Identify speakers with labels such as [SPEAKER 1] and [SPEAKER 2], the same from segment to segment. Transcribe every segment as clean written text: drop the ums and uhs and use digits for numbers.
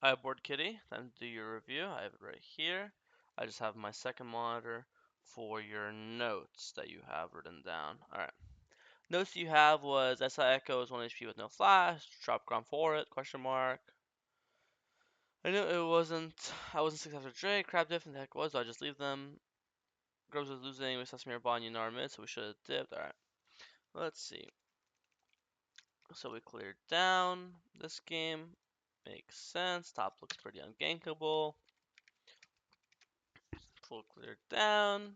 [SPEAKER 1] Hi, Board Kitty. Time to do your review. I have it right here. I just have my second monitor for your notes that you have written down. Alright. Notes you have was SI Echo is 1 HP with no flash. Drop ground for it, question mark. I knew I wasn't 6 after Drake. Crab diff and the heck was, so I just leave them. Grubbs was losing with Sesame or Bon Yunar mid, so we should have dipped. Alright. Let's see. So we cleared down this game. Makes sense. Top looks pretty ungankable. Full clear down.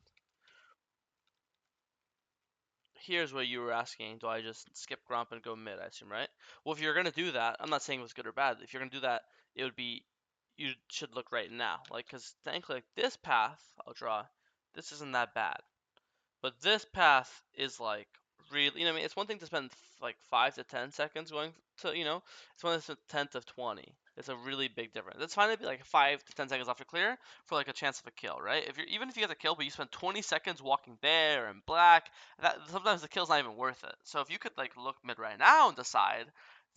[SPEAKER 1] Here's what you were asking. Do I just skip Gromp and go mid, I assume, right? Well, if you're going to do that, I'm not saying it was good or bad. If you're going to do that, it would be, you should look right now. Like, because thankfully, like, this path, I'll draw, this isn't that bad. But this path is, like, really, I mean, it's one thing to spend, like, 5 to 10 seconds going to, it's one that's a tenth of 20. It's a really big difference. It's fine to be, like, 5 to 10 seconds after clear for, like, a chance of a kill, right? Even if you get the kill, but you spend 20 seconds walking there and black, sometimes the kill's not even worth it. So if you could, like, look mid right now and decide,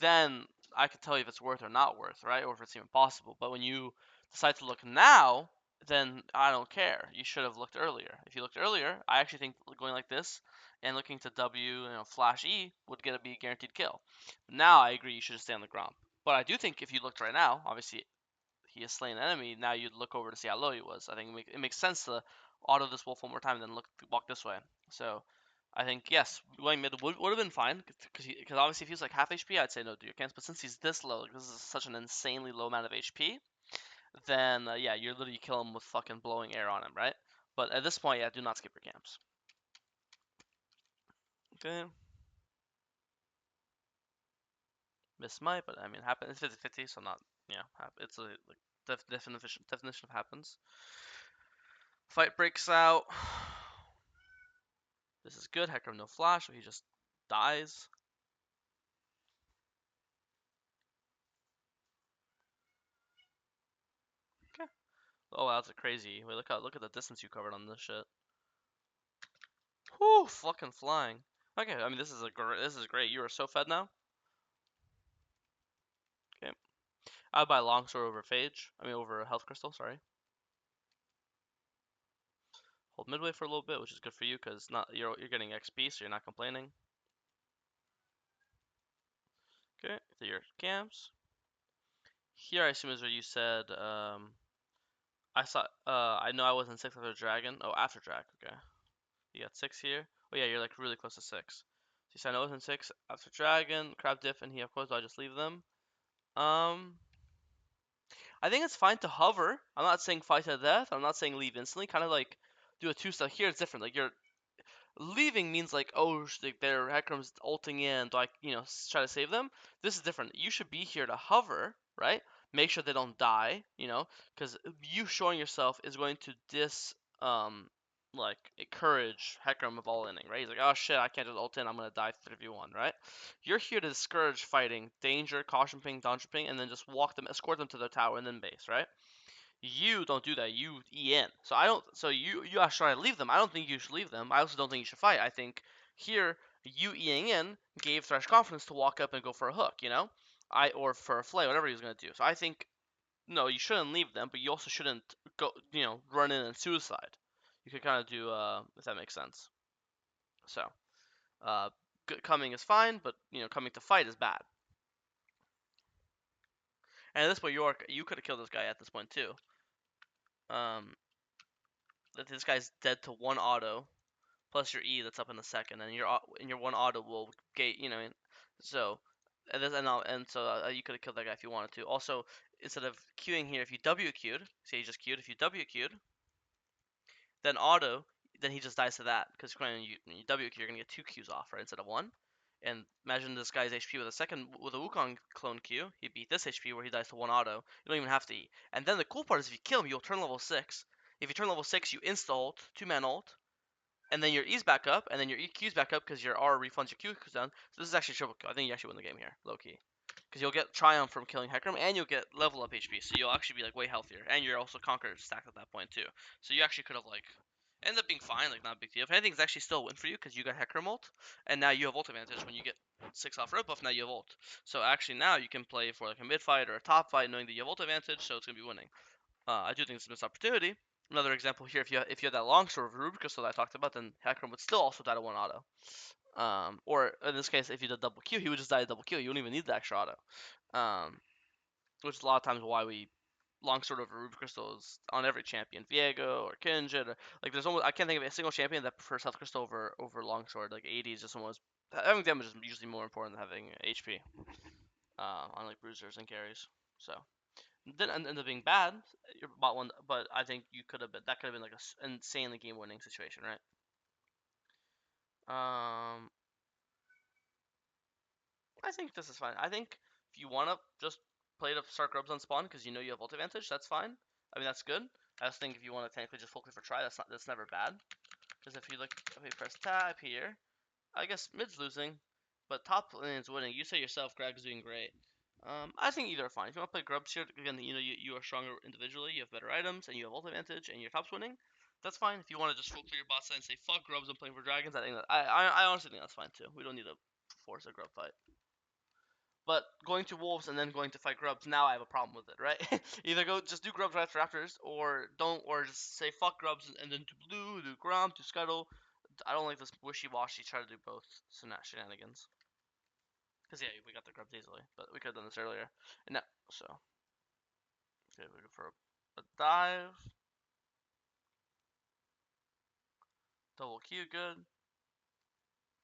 [SPEAKER 1] then I could tell you if it's worth or not worth, right? Or if it's even possible. But when you decide to look now, then I don't care. You should have looked earlier. If you looked earlier, I actually think going like this and looking to W, flash E would be a guaranteed kill. Now I agree you should just stay on the ground. But I do think if you looked right now, obviously he has slain an enemy. Now you'd look over to see how low he was. I think it makes sense to auto this wolf one more time and then walk this way. So I think yes, going mid would have been fine because obviously if he was like half HP, I'd say no, do your camps. But since he's this low, like, this is such an insanely low amount of HP, then yeah, you're literally killing him with fucking blowing air on him, right? But at this point, yeah, do not skip your camps. Okay. Miss might, but I mean, happen. It's 50-50, so not, it's a like definition of happens. Fight breaks out. This is good. Hecarim no flash, so he just dies. Okay. Oh, wow, that's a crazy. Wait, look at the distance you covered on this shit. Whew, fucking flying. Okay, I mean this is great. You are so fed now. Okay. I would buy longsword over phage. I mean over health crystal. Sorry. Hold midway for a little bit, which is good for you because not you're getting XP, so you're not complaining. Okay, so your camps. Here, I assume is where you said. I saw. I know I wasn't 6 after dragon. Oh, after drag. Okay, you got 6 here. Oh yeah, you're like really close to 6. So you said I know I wasn't 6 after dragon, crab diff, and he of course. I just leave them. Um, I think it's fine to hover. I'm not saying fight to death. I'm not saying leave instantly. Kind of like do a 2-step. Here it's different. Like you're leaving means like, oh, like their Hecarim's ulting in, do I, try to save them? This is different. You should be here to hover, right? Make sure they don't die, because you showing yourself is going to um, like encourage Hecarim of all inning, right? He's like, oh shit, I can't just ult in, I'm gonna die 3v1, right? You're here to discourage fighting, danger, caution ping, danger ping, and then just walk them, escort them to their tower and then base, right? You don't do that. You E in. So I don't. So you actually try to leave them. I don't think you should leave them. I also don't think you should fight. I think here you Eing in gave Thresh confidence to walk up and go for a hook. Or for a flay, whatever he was gonna do. So I think no, you shouldn't leave them, but you also shouldn't go. Run in and suicide. You could kind of do if that makes sense. So uh, coming is fine, but coming to fight is bad. And at this point, you could have killed this guy at this point too. Um, that this guy's dead to one auto plus your E that's up in the second, and your one auto will gate. So you could have killed that guy if you wanted to. Also, instead of queuing here, if you W queued, say you just queued, if you W queued, then auto, then he just dies to that because when you W queue, you're gonna get 2 queues off, right, instead of 1. And imagine this guy's HP with a Wukong clone Q, he beat this HP where he dies to 1 auto. You don't even have to E. And then the cool part is if you kill him, you'll turn level 6. If you turn level 6, you insta ult, 2-man ult, and then your E's back up, and then your EQ's back up because your R refunds your Q cooldown. So this is actually triple kill. I think you actually win the game here, low key, because you'll get Triumph from killing Hecarim, and you'll get level up HP. So you'll actually be like way healthier, and you're also Conqueror stacked at that point too. So you actually could have like, Ends up being fine, like not a big deal. If anything, it's actually still a win for you because you got Hecarim ult, and now you have ult advantage when you get 6 off red buff. Now you have ult, so actually now you can play for like a mid fight or a top fight, knowing that you have ult advantage, so it's gonna be winning. I do think it's a missed opportunity. Another example here, if you had that long sword of Ruby Crystal that I talked about, then Hecarim would still also die to one auto. Or in this case, if you did double Q, he would just die to double Q. You wouldn't even need the extra auto. Um, which is a lot of times why we longsword over Ruby Crystals on every champion, Viego or Kindred. Or, like there's almost I can't think of a single champion that prefers Health Crystal over longsword. Like 80 is just almost having damage is usually more important than having HP. On like bruisers and carries. So didn't end up being bad. Your bot one, but I think you could have been that could have been like a insanely game winning situation, right? Um, I think this is fine. I think if you want to just play to start grubs on spawn because you know you have ult advantage, that's fine. I mean that's good. I just think if you want to technically just focus for try, that's never bad. Because if you look, if we press tab here, I guess mid's losing, but top lane's winning. You say yourself, Greg's doing great. I think either are fine. If you want to play grubs here, again, you know you are stronger individually. You have better items, and you have ult advantage, and your top's winning. That's fine. If you want to just full clear your bot side and say fuck grubs, I'm playing for dragons. I think that I honestly think that's fine too. We don't need to force a grub fight. But going to wolves and then going to fight grubs, now I have a problem with it, right? Either go just do grubs right after rafters, or don't, or just say fuck grubs and then do blue, do grom, do scuttle. I don't like this wishy-washy try to do both shenanigans. Because yeah, we got the grubs easily, but we could have done this earlier. And now, so okay, we go for a dive, double Q, good.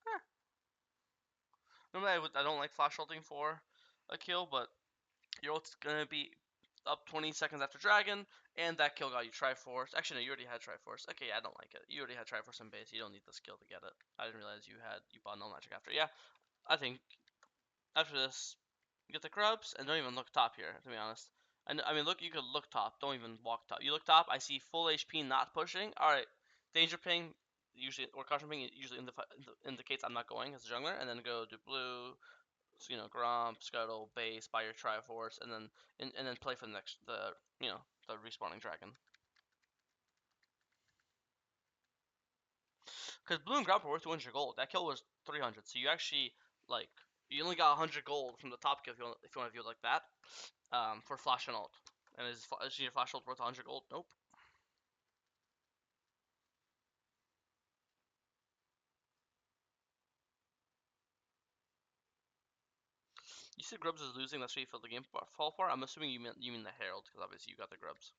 [SPEAKER 1] Eh. Normally I don't like flash ulting for a kill, but your ult's gonna be up 20 seconds after dragon, and that kill got you Triforce. Actually, no, you already had Triforce. Okay, yeah, I don't like it. You already had Triforce in base. You don't need the skill to get it. I didn't realize you bought Null Magic after. Yeah, I think after this, get the grubs and don't even look top here. To be honest, I mean, look, you could look top. Don't even walk top. You look top. I see full HP not pushing. All right, danger ping usually or caution ping usually indicates I'm not going as a jungler, and then go to blue, you know, Gromp, Scuttle, base, buy your Triforce, and then play for the next the respawning dragon. Because blue and Gromp are worth 200 gold. That kill was 300, so you actually like you only got 100 gold from the top kill if you want to view it like that. For flash and ult. And is your flash ult worth 100 gold? Nope. You said Grubs is losing. That's why you felt the game fall for. I'm assuming you mean the Herald because obviously you got the Grubs.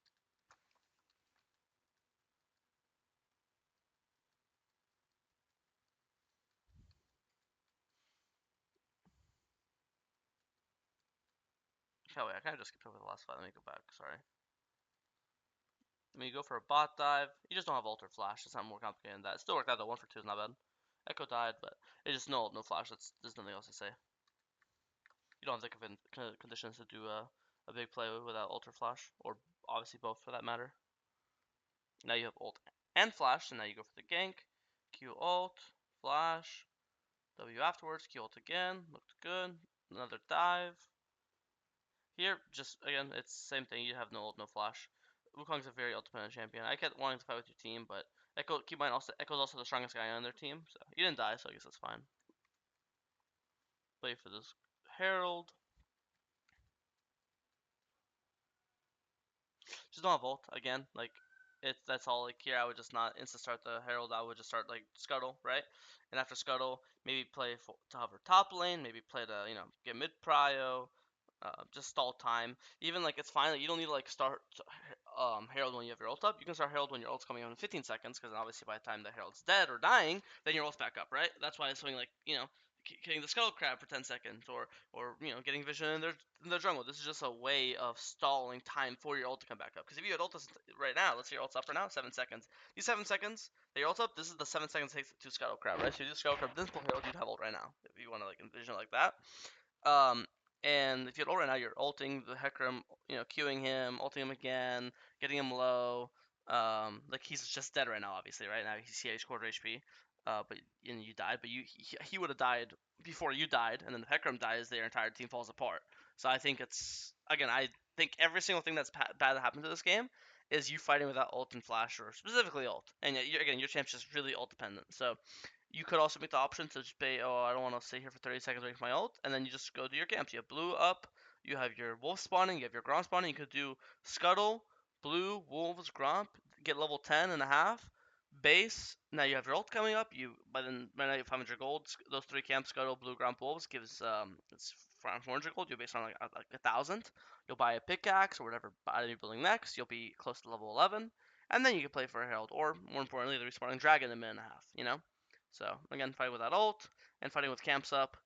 [SPEAKER 1] Oh wait, I kind of just skipped over the last fight. Let me go back. Sorry. Let me go for a bot dive. You just don't have ult or flash. It's not more complicated than that. It still worked out though. 1 for 2 is not bad. Echo died, but it's just no flash. There's nothing else to say. You don't have the conditions to do a big play without ult or flash, or obviously both for that matter. Now you have ult and flash, and now you go for the gank. Q ult, flash, W afterwards, Q ult again. Looked good. Another dive. Here, just again, it's the same thing. You have no ult, no flash. Wukong's a very ult-dependent champion. I kept wanting to fight with your team, but Echo, keep in mind, also Echo's also the strongest guy on their team, so you didn't die, so I guess that's fine. Play for this Herald. Just don't have ult again. Like that's all. Like here, I would just not insta start the Herald. I would just start like Scuttle, right? And after Scuttle, maybe play to hover top lane. Maybe play to get mid prio. Just stall time. Even like it's fine. Like, you don't need to like start Herald when you have your ult up. You can start Herald when your ult's coming out in 15 seconds, because obviously by the time the Herald's dead or dying, then your ult's back up, right? That's why it's something like killing the Scuttle Crab for 10 seconds, or getting vision in their jungle. This is just a way of stalling time for your ult to come back up. Because if you had ult right now, let's say your ult's up right now, 7 seconds. These 7 seconds that your ult's up, this is the 7 seconds it takes to Scuttle Crab, right? So you do Scuttle Crab, then pull Herald, you'd have ult right now. If you want to like envision it like that. Um, and if you had ult right now, you're ulting the Hecarim, queuing him, ulting him again, getting him low. Like he's just dead right now, obviously, right now he's quarter HP. But you died, but he would have died before you died, and then if Hecarim dies, their entire team falls apart. So I think it's again, I think every single thing that's bad that happened to this game is you fighting without ult and flash, or specifically ult. And again, your champ's just really ult dependent. So you could also make the option to just pay, oh, I don't want to stay here for 30 seconds waiting for my ult, and then you just go do your camps. You have blue up, you have your wolf spawning, you have your Gromp spawning. You could do scuttle, blue, wolves, Gromp, get level 10 and a half, base. Now you have your ult coming up. By now you have 500 gold. Those three camps, scuttle, blue, Gromp, wolves, gives it's 400 gold. You're based on like 1,000. You'll buy a pickaxe or whatever item you're building next. You'll be close to level 11, and then you can play for a herald, or more importantly, the respawning dragon in a minute and a half. You know. So again, fighting with that ult and fighting with camps up,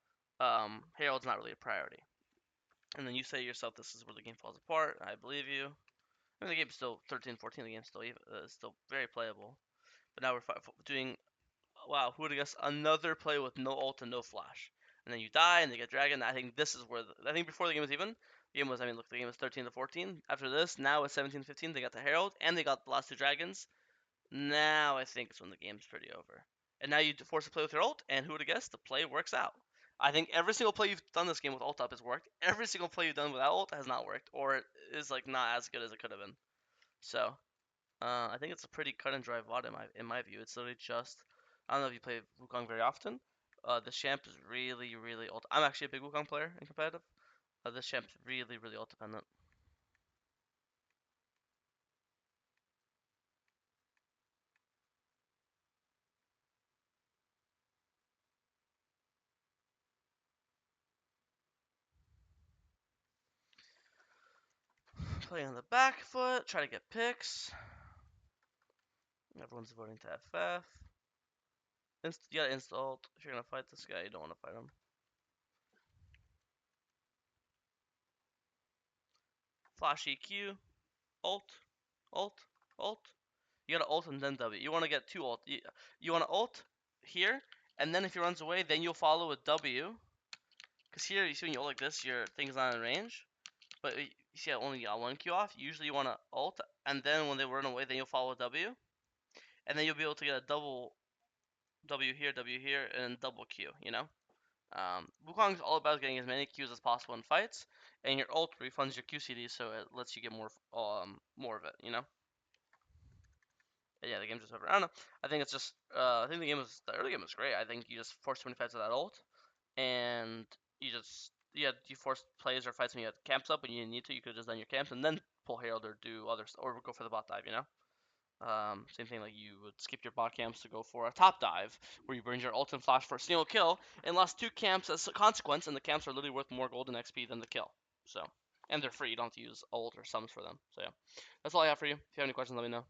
[SPEAKER 1] Herald's not really a priority. And then you say to yourself, this is where the game falls apart. I believe you. I mean, the game's still 13-14. The game's still very playable. But now we're doing, wow, who would have guessed, another play with no ult and no flash. And then you die and they get dragon. I think this is where I think before the game was even. The game was, I mean, look, the game was 13-14. After this, now it's 17-15. They got the Herald and they got the last two dragons. Now I think it's when the game's pretty over. And now you force to play with your ult, and who would have guessed? The play works out. I think every single play you've done this game with ult up has worked. Every single play you've done without ult has not worked, or it is like not as good as it could have been. So I think it's a pretty cut and dry VOD in my view. It's literally just, I don't know if you play Wukong very often. This champ is really ult. I'm actually a big Wukong player in competitive. This champ's really ult dependent. Playing on the back foot, try to get picks. Everyone's voting to FF. You gotta insta ult. If you're gonna fight this guy, you don't want to fight him. Flash EQ, ult, ult, ult. You gotta ult and then W. You want to get two ult. You want to ult here, and then if he runs away, then you'll follow with W. Because here, you see when you ult like this, your thing's not in range. But you see I only got one Q off. Usually you want to ult, and then when they run away, then you'll follow with W. And then you'll be able to get a double W here, and double Q, you know? Wukong's all about getting as many Qs as possible in fights, and your ult refunds your QCD, so it lets you get more of it, you know? But yeah, the game's just over. I don't know. I think it's just, I think the early game was great. I think you just force too many fights with that ult, and you force plays or fights when you had camps up when you didn't need to. You could have just done your camps and then pull Herald or do others, or go for the bot dive, you know? Same thing, like you would skip your bot camps to go for a top dive, where you burn your ult and flash for a single kill, and lost two camps as a consequence, and the camps are literally worth more gold and XP than the kill. So, and they're free, you don't have to use ult or sums for them. So yeah, that's all I have for you. If you have any questions, let me know.